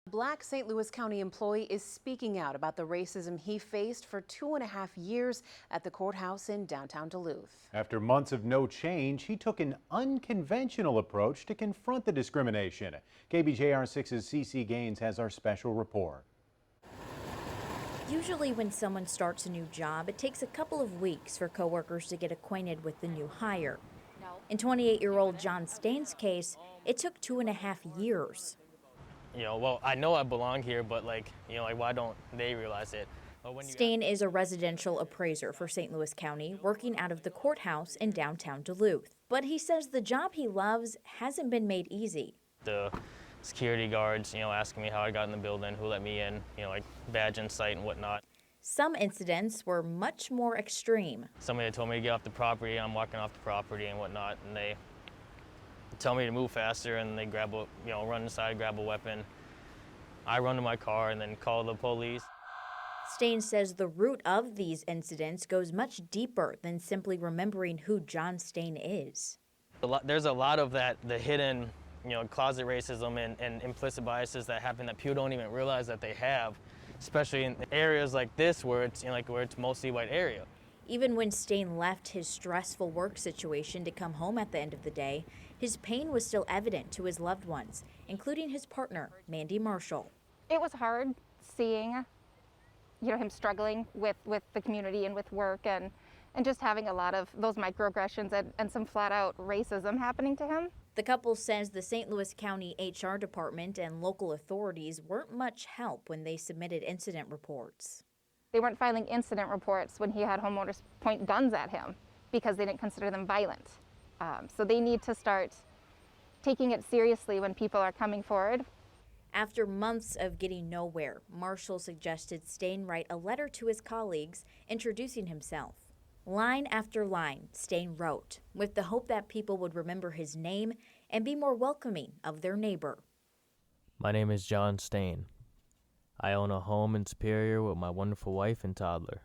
A Black St. Louis County employee is speaking out about the racism he faced for 2.5 years at the courthouse in downtown Duluth. After months of no change, he took an unconventional approach to confront the discrimination. KBJR6's CeCe Gaines has our special report. Usually when someone starts a new job, it takes a couple of weeks for coworkers to get acquainted with the new hire. In 28-year-old John Stain's case, it took 2.5 years. Well, I know I belong here, but why don't they realize it? Stain is a residential appraiser for St. Louis County, working out of the courthouse in downtown Duluth. But he says the job he loves hasn't been made easy. The security guards, asking me how I got in the building, who let me in, like badge and sight and whatnot. Some incidents were much more extreme. Somebody told me to get off the property, I'm walking off the property and whatnot, and they tell me to move faster, and they grab a, run inside, grab a weapon. I run to my car and then call the police. Stain says the root of these incidents goes much deeper than simply remembering who John Stain is. There's a lot of that, the hidden, closet racism and implicit biases that happen that people don't even realize that they have, especially in areas like this where it's where it's mostly white area. Even when Stain left his stressful work situation to come home at the end of the day, his pain was still evident to his loved ones, including his partner, Mandy Marshall. It was hard seeing, him struggling with the community and with work and just having a lot of those microaggressions and some flat out racism happening to him. The couple says the St. Louis County HR department and local authorities weren't much help when they submitted incident reports. They weren't filing incident reports when he had homeowners point guns at him because they didn't consider them violent. So they need to start taking it seriously when people are coming forward. After months of getting nowhere, Marshall suggested Stain write a letter to his colleagues introducing himself. Line after line, Stain wrote, with the hope that people would remember his name and be more welcoming of their neighbor. My name is John Stain. I own a home in Superior with my wonderful wife and toddler.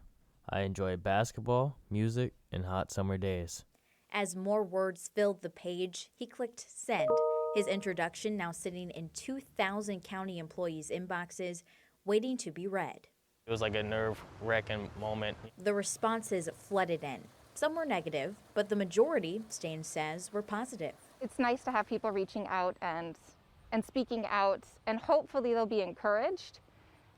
I enjoy basketball, music, and hot summer days. As more words filled the page, he clicked send, his introduction now sitting in 2,000 county employees' inboxes, waiting to be read. It was like a nerve-wracking moment. The responses flooded in. Some were negative, but the majority, Stain says, were positive. It's nice to have people reaching out and speaking out, and hopefully they'll be encouraged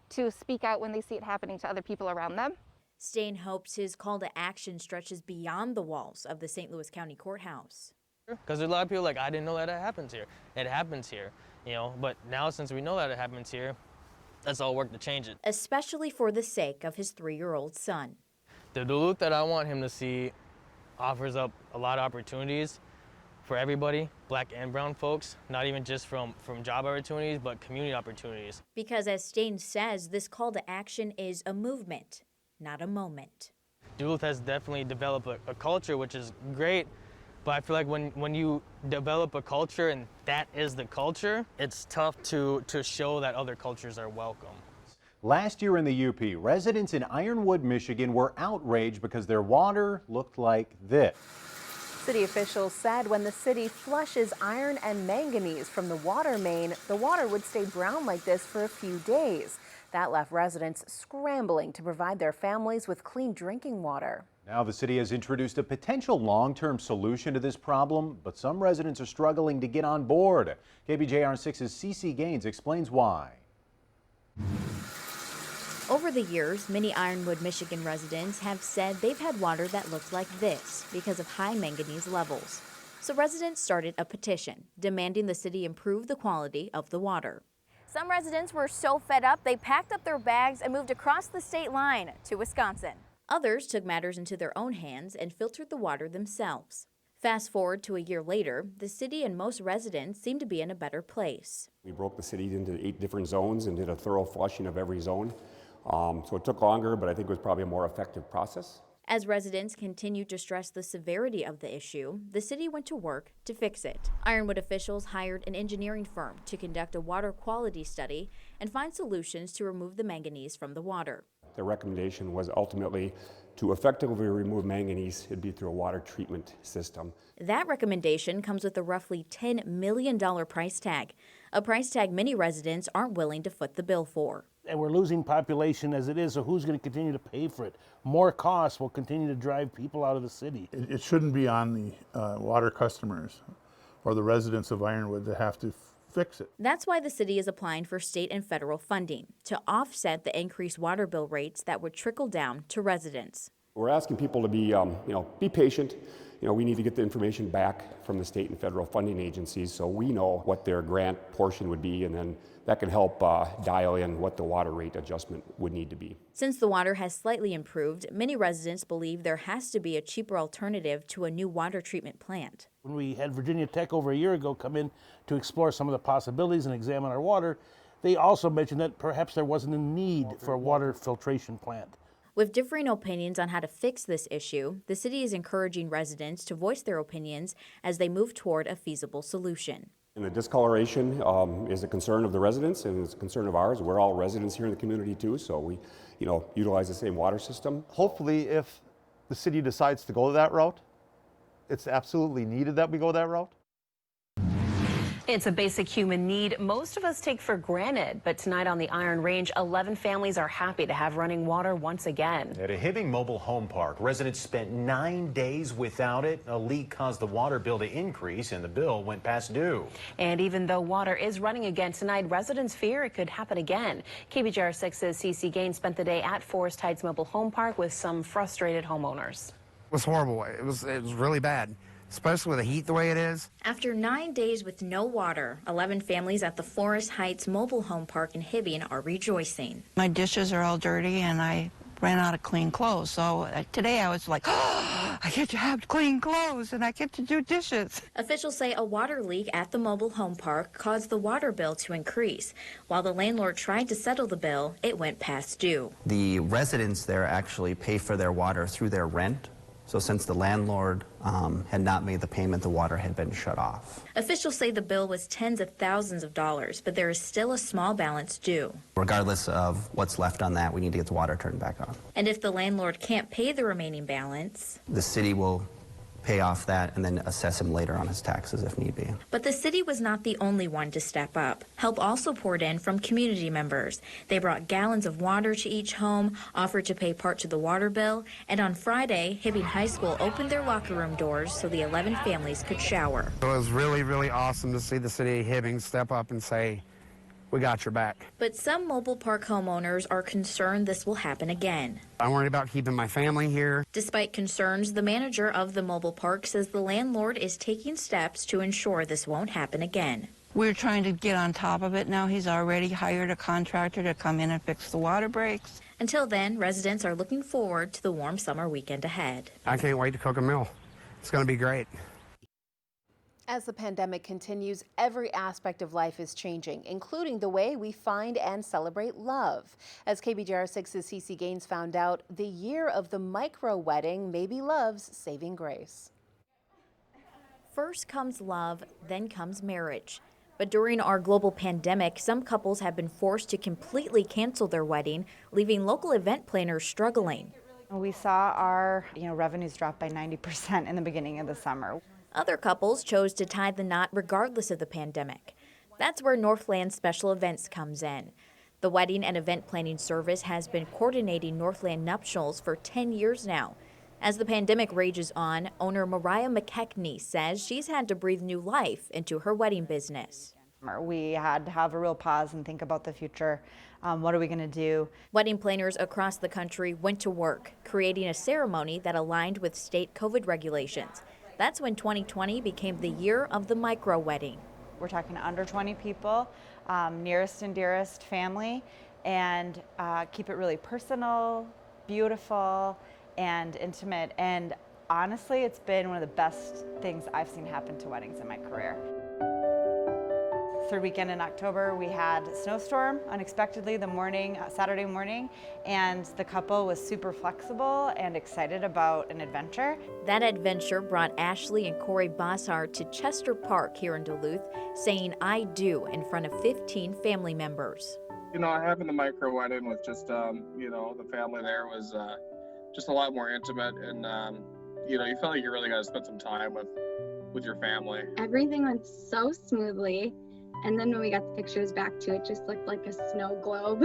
to speak out when they see it happening to other people around them. Stain hopes his call to action stretches beyond the walls of the St. Louis County Courthouse. Because there's a lot of people I didn't know that it happens here. It happens here, but now since we know that it happens here, let's all work to change it. Especially for the sake of his 3-year-old son. The Duluth that I want him to see offers up a lot of opportunities for everybody, black and brown folks, not even just from job opportunities, but community opportunities. Because as Stain says, this call to action is a movement, not a moment. Duluth has definitely developed a culture, which is great, but I feel like when you develop a culture and that is the culture, it's tough to show that other cultures are welcome. Last year in the UP, residents in Ironwood, Michigan were outraged because their water looked like this. City officials said when the city flushes iron and manganese from the water main, the water would stay brown like this for a few days. That left residents scrambling to provide their families with clean drinking water. Now the city has introduced a potential long-term solution to this problem, but some residents are struggling to get on board. KBJR6's CeCe Gaines explains why. Over the years, many Ironwood, Michigan residents have said they've had water that looked like this because of high manganese levels. So residents started a petition demanding the city improve the quality of the water. Some residents were so fed up they packed up their bags and moved across the state line to Wisconsin. Others took matters into their own hands and filtered the water themselves. Fast forward to a year later, the city and most residents seem to be in a better place. We broke the city into 8 different zones and did a thorough flushing of every zone. So it took longer, but I think it was probably a more effective process. As residents continued to stress the severity of the issue, the city went to work to fix it. Ironwood officials hired an engineering firm to conduct a water quality study and find solutions to remove the manganese from the water. The recommendation was ultimately to effectively remove manganese, it'd be through a water treatment system. That recommendation comes with a roughly $10 million price tag. a price tag many residents aren't willing to foot the bill for. And we're losing population as it is, so who's going to continue to pay for it? More costs will continue to drive people out of the city. It shouldn't be on the water customers or the residents of Ironwood to have to fix it. That's why the city is applying for state and federal funding to offset the increased water bill rates that would trickle down to residents. We're asking people to be patient. We need to get the information back from the state and federal funding agencies so we know what their grant portion would be, and then that can help dial in what the water rate adjustment would need to be. Since the water has slightly improved, many residents believe there has to be a cheaper alternative to a new water treatment plant. When we had Virginia Tech over a year ago come in to explore some of the possibilities and examine our water, they also mentioned that perhaps there wasn't a need for a water filtration plant. With differing opinions on how to fix this issue, the city is encouraging residents to voice their opinions as they move toward a feasible solution. And the discoloration is a concern of the residents, and it's a concern of ours. We're all residents here in the community too, so we utilize the same water system. Hopefully, if the city decides to go that route, it's absolutely needed that we go that route. It's a basic human need most of us take for granted, but tonight on the Iron Range, 11 families are happy to have running water once again. At a Hibbing mobile home park, residents spent 9 days without it. A leak caused the water bill to increase, and the bill went past due. And even though water is running again tonight, residents fear it could happen again. KBJR 6's CeCe Gaines spent the day at Forest Heights Mobile Home Park with some frustrated homeowners. It was horrible. It was really bad, especially with the heat the way it is. After 9 days with no water, 11 families at the Forest Heights Mobile Home Park in Hibbing are rejoicing. My dishes are all dirty and I ran out of clean clothes. So today I was like, oh, I get to have clean clothes and I get to do dishes. Officials say a water leak at the mobile home park caused the water bill to increase. While the landlord tried to settle the bill, it went past due. The residents there actually pay for their water through their rent. So since the landlord had not made the payment, the water had been shut off. Officials say the bill was tens of thousands of dollars, but there is still a small balance due. Regardless of what's left on that, we need to get the water turned back on. And if the landlord can't pay the remaining balance, the city will pay off that and then assess him later on his taxes if need be. But the city was not the only one to step up. Help also poured in from community members. They brought gallons of water to each home, offered to pay part to the water bill, and on Friday, Hibbing High School opened their locker room doors so the 11 families could shower. It was really, really awesome to see the city of Hibbing step up and say, we got your back. But some mobile park homeowners are concerned this will happen again. I'm worried about keeping my family here. Despite concerns, the manager of the mobile park says the landlord is taking steps to ensure this won't happen again. We're trying to get on top of it now. He's already hired a contractor to come in and fix the water breaks. Until then, residents are looking forward to the warm summer weekend ahead. I can't wait to cook a meal. It's going to be great. As the pandemic continues, every aspect of life is changing, including the way we find and celebrate love. As KBJR 6's CeCe Gaines found out, the year of the micro wedding may be love's saving grace. First comes love, then comes marriage. But during our global pandemic, some couples have been forced to completely cancel their wedding, leaving local event planners struggling. We saw our revenues drop by 90% in the beginning of the summer. Other couples chose to tie the knot regardless of the pandemic. That's where Northland Special Events comes in. The wedding and event planning service has been coordinating Northland nuptials for 10 years now. As the pandemic rages on, owner Mariah McKechnie says she's had to breathe new life into her wedding business. We had to have a real pause and think about the future. What are we going to do? Wedding planners across the country went to work, creating a ceremony that aligned with state COVID regulations. That's when 2020 became the year of the micro wedding. We're talking under 20 people, nearest and dearest family, and keep it really personal, beautiful, and intimate. And honestly, it's been one of the best things I've seen happen to weddings in my career. Third weekend in October, we had a snowstorm unexpectedly Saturday morning, and the couple was super flexible and excited about an adventure. That adventure brought Ashley and Corey Bossart to Chester Park here in Duluth, saying "I do" in front of 15 family members. Having the micro wedding was just, the family there was just a lot more intimate, and you felt like you really got to spend some time with your family. Everything went so smoothly. And then when we got the pictures back too, it just looked like a snow globe.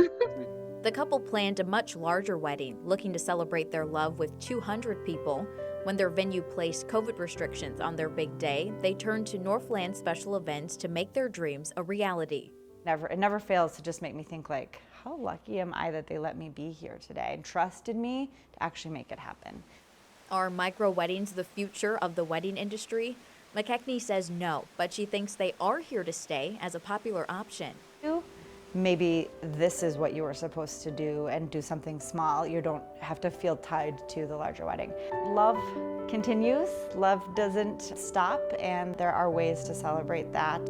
The couple planned a much larger wedding, looking to celebrate their love with 200 people. When their venue placed COVID restrictions on their big day, they turned to Northland Special Events to make their dreams a reality. It never fails to just make me think, like, how lucky am I that they let me be here today and trusted me to actually make it happen. Are micro weddings the future of the wedding industry? McKechnie says no, but she thinks they are here to stay as a popular option. Maybe this is what you were supposed to do and do something small. You don't have to feel tied to the larger wedding. Love continues, love doesn't stop, and there are ways to celebrate that.